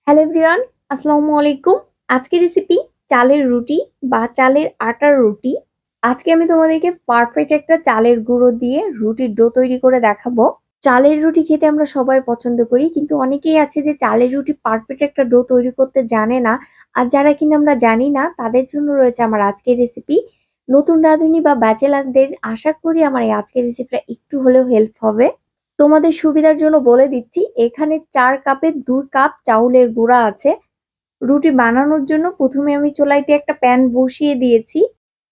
Hello everyone, আসসালামু আলাইকুম। আজকের রেসিপি চালের রুটি বা চালের আটার রুটি। আজকে আমি তোমাদেরকে পারফেক্ট একটা চালের গুঁড়ো দিয়ে রুটির ডো তৈরি করে দেখাবো। চালের রুটি খেতে আমরা সবাই পছন্দ করি, কিন্তু অনেকেই আছে যে চালের রুটি পারফেক্ট একটা ডো তৈরি করতে জানে না। আর যারা কিনা আমরা জানি না, তাদের জন্য রয়েছে আমার আজকের রেসিপি। নতুন রাঁধুনি বা ব্যাচেলারদের আশা করি আমার এই আজকের রেসিপিটা একটু হলেও হেল্প হবে। তোমাদের সুবিধার জন্য বলে দিচ্ছি, এখানে ৪ কাপে ২ কাপ চাউলের গুঁড়া আছে। রুটি বানানোর জন্য প্রথমে আমি চুলাইতে একটা প্যান বসিয়ে দিয়েছি।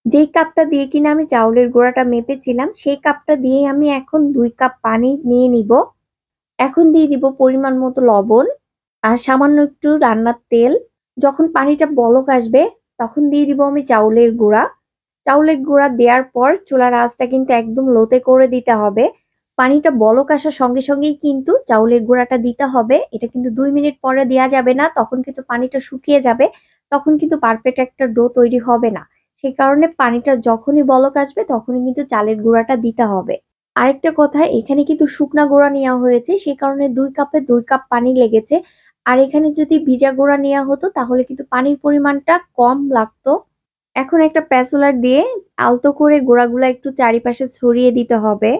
যেই কাপটা দিয়ে কিনা আমি চাউলের গুঁড়াটা মেপেছিলাম, সেই কাপটা দিয়ে আমি এখন ২ কাপ পানি নিয়ে নিব। এখন দিয়ে দিব পরিমাণ মতো লবণ আর সামান্য একটু রান্নার তেল। যখন পানিটা বলক আসবে, তখন দিয়ে দিব আমি চাউলের গুঁড়া। চাউলের গুঁড়া দেওয়ার পর চুলার আঁচটা কিন্তু একদম লোতে করে দিতে হবে। পানিটা বলক আসার সঙ্গে সঙ্গেই কিন্তু চাউলের গুঁড়াটা দিতে হবে। এটা কিন্তু ২ মিনিট পরে দেওয়া যাবে না, তখন কিন্তু পানিটা শুকিয়ে যাবে। তখন কিন্তু পারফেক্ট একটা ডো তৈরি হবে না। সেই কারণে পানিটা যখনই বলক আসবে তখনই কিন্তু চালের গুঁড়াটা দিতে হবে। আরেকটা কথা, এখানে কিন্তু শুকনা গুঁড়া নেওয়া হয়েছে, সেই কারণে ২ কাপে ২ কাপ পানি লেগেছে। আর এখানে যদি ভিজা গুঁড়া নেওয়া হতো তাহলে কিন্তু পানির পরিমাণটা কম লাগতো। এখন একটা প্যাচুলার দিয়ে আলতো করে গুঁড়াগুলা একটু চারিপাশে ছড়িয়ে দিতে হবে।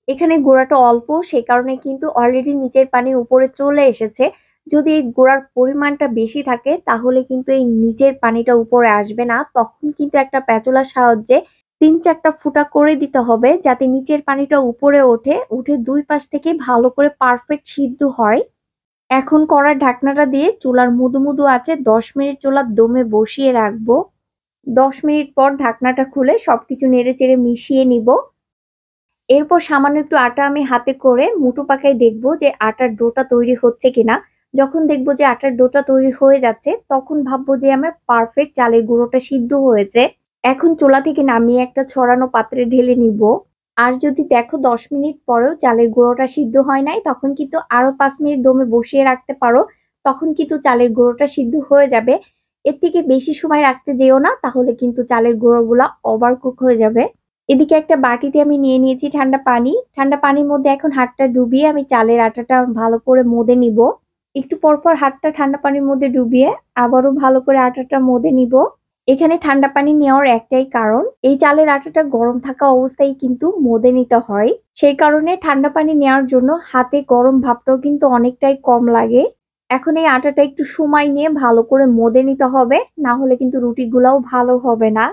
এখানে গুঁড়াটা অল্প, সেই কারণে কিন্তু অলরেডি নিচের পানি উপরে চলে এসেছে। যদি এই গুঁড়ার পরিমাণটা বেশি থাকে তাহলে কিন্তু এই নিচের পানিটা উপরে আসবে না, তখন কিন্তু একটা প্যাচুলার সাহায্যে ৩-৪টা ফুটা করে দিতে হবে যাতে নিচের পানিটা উপরে ওঠে, উঠে দুই পাশ থেকে ভালো করে পারফেক্ট সিদ্ধ হয়। এখন কড়ার ঢাকনাটা দিয়ে চুলার মৃদু আঁচে ১০ মিনিট চুলার দমে বসিয়ে রাখবো। ১০ মিনিট পর ঢাকনাটা খুলে সবকিছু নেড়েচেড়ে মিশিয়ে নিব। এরপর সামান্য একটু আটা আমি হাতে করে মুঠো পাকায় দেখবো যে আটার ডোটা তৈরি হচ্ছে কিনা। যখন দেখবো যে আটার ডোটা তৈরি হয়ে যাচ্ছে, তখন ভাববো যে আমার পারফেক্ট চালের গুঁড়োটা সিদ্ধ হয়েছে। এখন চুলা থেকে নামিয়ে একটা ছড়ানো পাত্রে ঢেলে নিব। আর যদি দেখো ১০ মিনিট পরেও চালের গুঁড়োটা সিদ্ধ হয় নাই, তখন কিন্তু আরো ৫ মিনিট দমে বসিয়ে রাখতে পারো। তখন কিন্তু চালের গুঁড়োটা সিদ্ধ হয়ে যাবে। এর থেকে বেশি সময় রাখতে যেও না, তাহলে কিন্তু চালের গুঁড়োগুলা ওভার কুক হয়ে যাবে। এদিকে একটা বাটিতে আমি নিয়ে নিয়েছি ঠান্ডা পানি। ঠান্ডা পানির মধ্যে এখন হাতটা ডুবিয়ে আমি চালের আটাটা ভালো করে মথে নিব। একটু পর পর হাতটা ঠান্ডা পানির মধ্যে ডুবিয়ে আবারও ভালো করে আটাটা মথে নিব। এখানে ঠান্ডা পানি নেওয়ার একটাই কারণ, এই চালের আটাটা গরম থাকা অবস্থায় কিন্তু মথে নিতে হয়। সেই কারণে ঠান্ডা পানি নেওয়ার জন্য হাতে গরম ভাবটাও কিন্তু অনেকটাই কম লাগে। এখন এই আটাটা একটু সময় নিয়ে ভালো করে মথে নিতে হবে, না হলে কিন্তু রুটিগুলাও ভালো হবে না।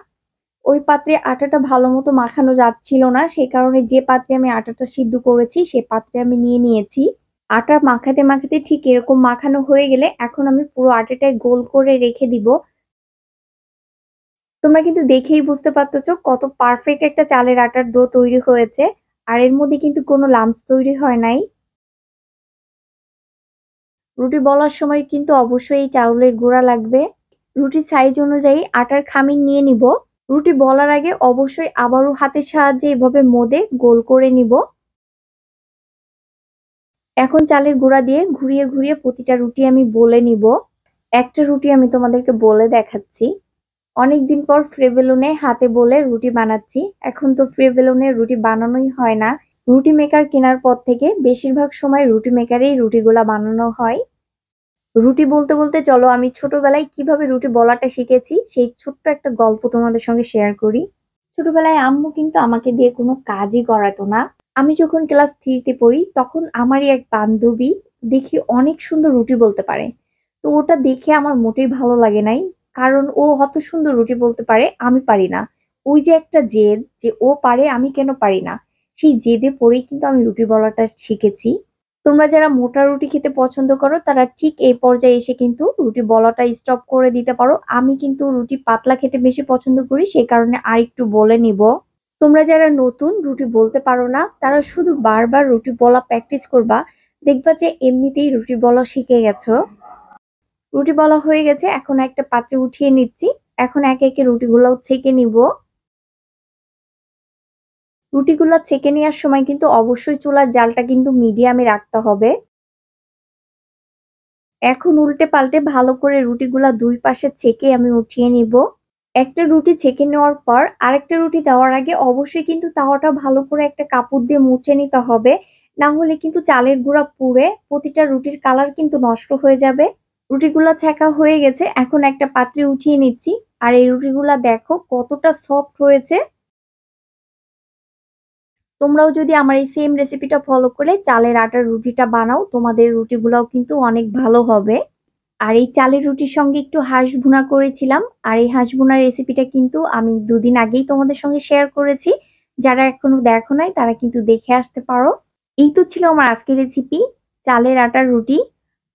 ওই পাত্রে আটাটা ভালো মতো মাখানো যাচ্ছিল না, সেই কারণে যে পাত্রে আমি আটাটা সিদ্ধ করেছি সে পাত্রে আমি নিয়ে নিয়েছি। আটা মাখাতে মাখাতে ঠিক এরকম মাখানো হয়ে গেলে এখন আমি পুরো আটাটাই গোল করে রেখে দিব। তোমরা কিন্তু দেখেই বুঝতে পারতেছো কত পারফেক্ট একটা চালের আটার ডো তৈরি হয়েছে। আর এর মধ্যে কিন্তু কোনো লাম্পস তৈরি হয় নাই। রুটি বলার সময় কিন্তু অবশ্যই এই চাউলের গুঁড়া লাগবে। রুটির সাইজ অনুযায়ী আটার খামির নিয়ে নিব। রুটি বলার আগে অবশ্যই আবারও হাতের সাহায্যে এভাবে মদে গোল করে নিব। এখন চালের গুঁড়া দিয়ে ঘুরিয়ে ঘুরিয়ে প্রতিটা রুটি আমি বলে নিব। একটা রুটি আমি তোমাদেরকে বলে দেখাচ্ছি। অনেকদিন পর ফ্রেবেলুনে হাতে বলে রুটি বানাচ্ছি। এখন তো ফ্রেবেলুনে রুটি বানানোই হয় না। রুটি মেকার কেনার পর থেকে বেশিরভাগ সময় রুটি মেকারেই রুটিগুলা বানানো হয়। রুটি বলতে বলতে চলো আমি ছোটবেলায় কিভাবে রুটি বলাটা শিখেছি সেই ছোট্ট একটা গল্প তোমাদের সঙ্গে শেয়ার করি। ছোটবেলায় আম্মু কিন্তু আমাকে দিয়ে কোনো কাজই করাতো না। আমি যখন ক্লাস 3 তে পড়ি তখন আমারই এক বান্ধবী দেখি অনেক সুন্দর রুটি বলতে পারে। তো ওটা দেখে আমার মোটেই ভালো লাগে নাই। কারণ ও অত সুন্দর রুটি বলতে পারে, আমি পারি না। ওই যে একটা জেদ যে ও পারে আমি কেন পারি না, সেই জেদে পড়েই কিন্তু আমি রুটি বলাটা শিখেছি। তোমরা যারা মোটা রুটি খেতে পছন্দ করো তারা ঠিক এই পর্যায়ে এসে কিন্তু রুটি বলাটা স্টপ করে দিতে পারো। আমি কিন্তু রুটি পাতলা খেতে বেশি পছন্দ করি, সেই কারণে আরেকটু বলে নিব। তোমরা যারা নতুন রুটি বলতে পারো না তারা শুধু বারবার রুটি বলা প্র্যাকটিস করবা, দেখবা যে এমনিতেই রুটি বলা শিখে গেছো। রুটি বলা হয়ে গেছে, এখন একটা পাত্রে উঠিয়ে নিচ্ছি। এখন একে একে রুটিগুলো ছেঁকে নিব। রুটিগুলো ছেঁকে নেওয়ার সময় কিন্তু অবশ্যই চুলার জালটা কিন্তু মিডিয়ামে রাখতে হবে। এখন উল্টে পাল্টে ভালো করে রুটিগুলা দুই পাশে ছেঁকে আমি উঠিয়ে নিব। একটা রুটি ছেঁকে নেওয়ার পর আরেকটা রুটি দেওয়ার আগে অবশ্যই কিন্তু তাওয়াটা ভালো করে একটা কাপড় দিয়ে মুছে নিতে হবে। না হলে কিন্তু চালের গুঁড়া পুড়ে প্রতিটা রুটির কালার কিন্তু নষ্ট হয়ে যাবে। রুটিগুলা ছ্যাঁকা হয়ে গেছে। এখন একটা পাত্রে উঠিয়ে নিচ্ছি। আর এই রুটিগুলা দেখো কতটা সফট হয়েছে। তোমরাও যদি আমার এই সেম রেসিপিটা ফলো করে চালের আটার রুটিটা বানাও, তোমাদের রুটিগুলাও কিন্তু অনেক ভালো হবে। আর এই চালের রুটির সঙ্গে একটু হাঁস ভুনা করেছিলাম। আর এই হাঁস ভুনার রেসিপিটা কিন্তু আমি ২ দিন আগেই তোমাদের সঙ্গে শেয়ার করেছি। যারা এখনো দেখো নাই তারা কিন্তু দেখে আসতে পারো। এই তো ছিল আমার আজকের রেসিপি, চালের আটার রুটি।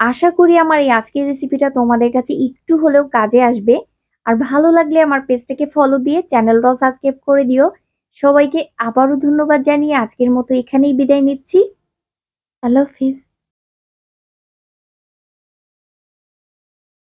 আশা করি আমার এই আজকের রেসিপিটা তোমাদের কাছে একটু হলেও কাজে আসবে। আর ভালো লাগলে আমার পেজটাকে ফলো দিয়ে চ্যানেলটাও সাবস্ক্রাইব করে দিও। সবাইকে আবারও ধন্যবাদ জানিয়ে আজকের মতো এখানেই বিদায় নিচ্ছি। আল্লাহ হাফিজ।